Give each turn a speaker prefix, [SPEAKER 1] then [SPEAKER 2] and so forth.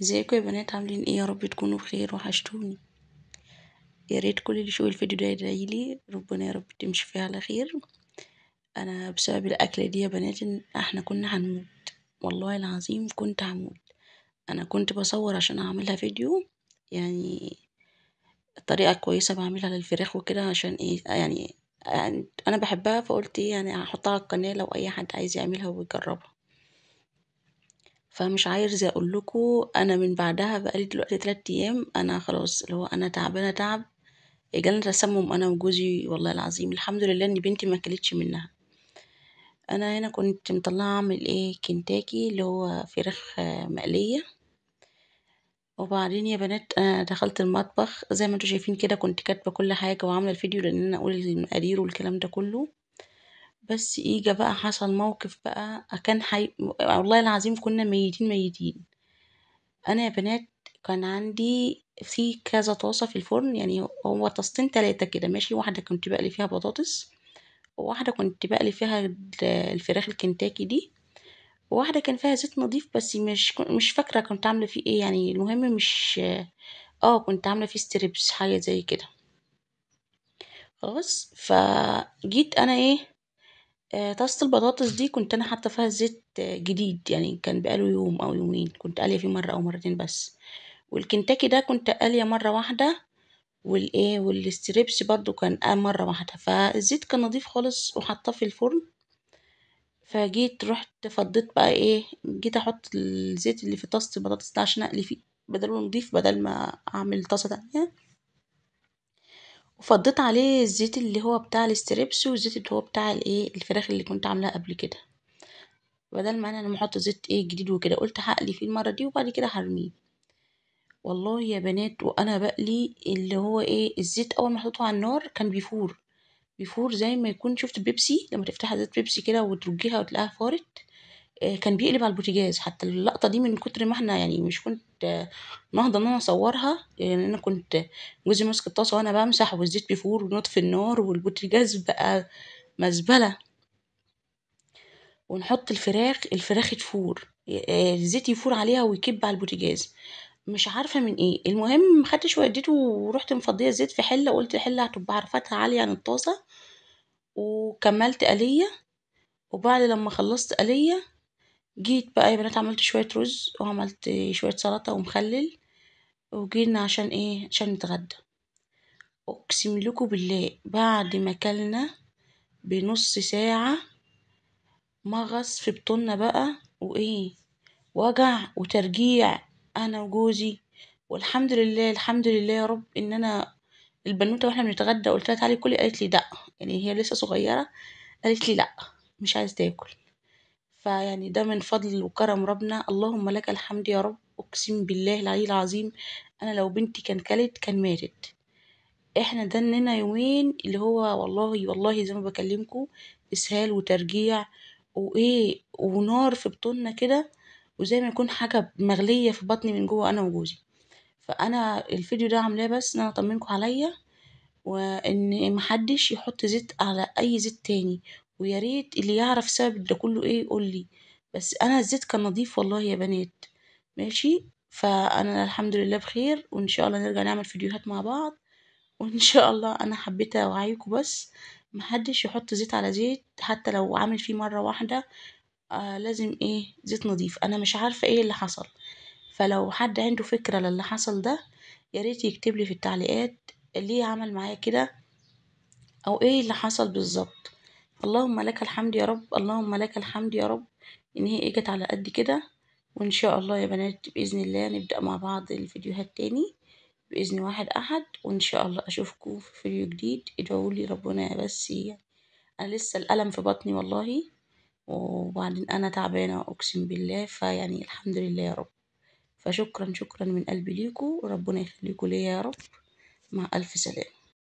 [SPEAKER 1] ازيكم يا بنات، عاملين ايه؟ يا رب تكونوا بخير، وحشتوني. يا ريت كل اللي يشوف الفيديو ده يدعيلي ربنا يا رب تمشي فيها على خير. انا بسبب الاكله دي يا بنات احنا كنا هنموت، والله العظيم كنت هموت. انا كنت بصور عشان اعملها فيديو، يعني طريقه كويسه بعملها للفراخ وكده، عشان ايه يعني انا بحبها، فقلت ايه يعني هحطها على القناه لو اي حد عايز يعملها ويجربها. فمش عايزة اقول لكم، انا من بعدها بقالي دلوقتي 3 ايام انا خلاص، اللي هو انا تعبانه تعب، جالنا تسمم انا وجوزي. والله العظيم الحمد لله ان بنتي ما اكلتش منها. انا هنا كنت مطلعه اعمل ايه، كنتاكي اللي هو فراخ مقليه. وبعدين يا بنات انا دخلت المطبخ زي ما انتوا شايفين كده، كنت كاتبه كل حاجه وعامله الفيديو لان انا اقول المقادير والكلام ده كله. بس اجا بقى حصل موقف بقى، والله العظيم كنا ميتين ميتين. انا يا بنات كان عندي في كذا طاسة في الفرن، يعني هو طاستين تلاتة كده ماشي. واحدة كنت بقلي فيها بطاطس، وواحدة كنت بقلي فيها الفراخ الكنتاكي دي، وواحدة كان فيها زيت نظيف بس مش فاكرة كنت عاملة فيه ايه، يعني المهم مش كنت عاملة فيه ستريبس حاجة زي كده. خلاص فجيت انا ايه، طاسة البطاطس دي كنت انا حاطة فيها زيت جديد، يعني كان بقاله يوم او يومين، كنت قالية فيه مرة او مرتين بس. والكنتاكي ده كنت قالية مرة واحدة، والستريبس برضو كان مرة واحدة. فالزيت كان نضيف خالص وحطاه في الفرن. فجيت رحت فضيت بقى ايه، جيت احط الزيت اللي في طاسة البطاطس ده عشان اقلي فيه، بدله نضيف بدل ما اعمل طاسة تانية. وفضيت عليه الزيت اللي هو بتاع الستريبس، والزيت اللي هو بتاع الايه الفراخ اللي كنت عاملاها قبل كده، بدل ما انا لما احط زيت ايه جديد وكده، قلت هقلي فيه المرة دي وبعد كده هرميه. والله يا بنات وانا بقلي اللي هو ايه، الزيت اول ما حطيته على النار كان بيفور، بيفور زي ما يكون شفت بيبسي لما تفتح زيت بيبسي كده وترجيها وتلاقيها فارت. كان بيقلب على البوتاجاز. حتى اللقطة دي من كتر ما احنا يعني مش كنت نهضة ان انا اصورها، يعني انا كنت جوزي ماسك الطاسة وانا بمسح والزيت بيفور ونطفي النار والبوتاجاز بقى مزبلة. ونحط الفراخ تفور، الزيت يفور عليها ويكب على البوتاجاز. مش عارفة من ايه، المهم خدت وديته ورحت مفضية الزيت في حلة، وقلت الحلة هتبقى عرفتها عالية عن الطاسة. وكملت قلية. وبعد لما خلصت قلية، جيت بقى يا بنات عملت شوية رز وعملت شوية سلطة ومخلل، وجينا عشان ايه، عشان نتغدى. اقسم لكم بالله بعد ما كلنا بنص ساعة مغص في بطننا بقى، وايه، وجع وترجيع انا وجوزي. والحمد لله الحمد لله يا رب ان انا البنوته واحنا بنتغدى قلت لها تعالي كلي، قالت لي لا، يعني هي لسه صغيره، قالت لي لا مش عايز تاكل. فيعني ده من فضل وكرم ربنا، اللهم لك الحمد يا رب. اقسم بالله العلي العظيم انا لو بنتي كان كلت كان ماتت. احنا دننا يومين اللي هو والله والله زي ما بكلمكم، اسهال وترجيع وايه ونار في بطننا كده، وزي ما يكون حاجه مغليه في بطني من جوه انا وجوزي. فانا الفيديو ده عاملاه بس ان انا اطمنكم عليا، وان محدش يحط زيت على اي زيت تاني. ويا ريت اللي يعرف سبب ده كله ايه يقول لي. بس انا الزيت كان نظيف والله يا بنات. ماشي، فانا الحمد لله بخير، وان شاء الله نرجع نعمل فيديوهات مع بعض. وان شاء الله انا حبيت اوعيكم بس، محدش يحط زيت على زيت حتى لو عامل فيه مرة واحدة. لازم ايه، زيت نظيف. انا مش عارفة ايه اللي حصل، فلو حد عنده فكرة للي حصل ده يا ريت يكتب لي في التعليقات ليه عمل معايا كده، او ايه اللي حصل بالظبط. اللهم لك الحمد يا رب، اللهم لك الحمد يا رب ان هي اجت على قد كده. وان شاء الله يا بنات باذن الله نبدا مع بعض الفيديوهات تاني باذن واحد احد. وان شاء الله اشوفكم في فيديو جديد، ادعوا لي ربنا بس يعني. انا لسه الالم في بطني والله، وبعدين انا تعبانه اقسم بالله، فيعني الحمد لله يا رب. فشكرا شكرا من قلبي ليكم، وربنا يخليكم ليا يا رب. مع الف سلامه.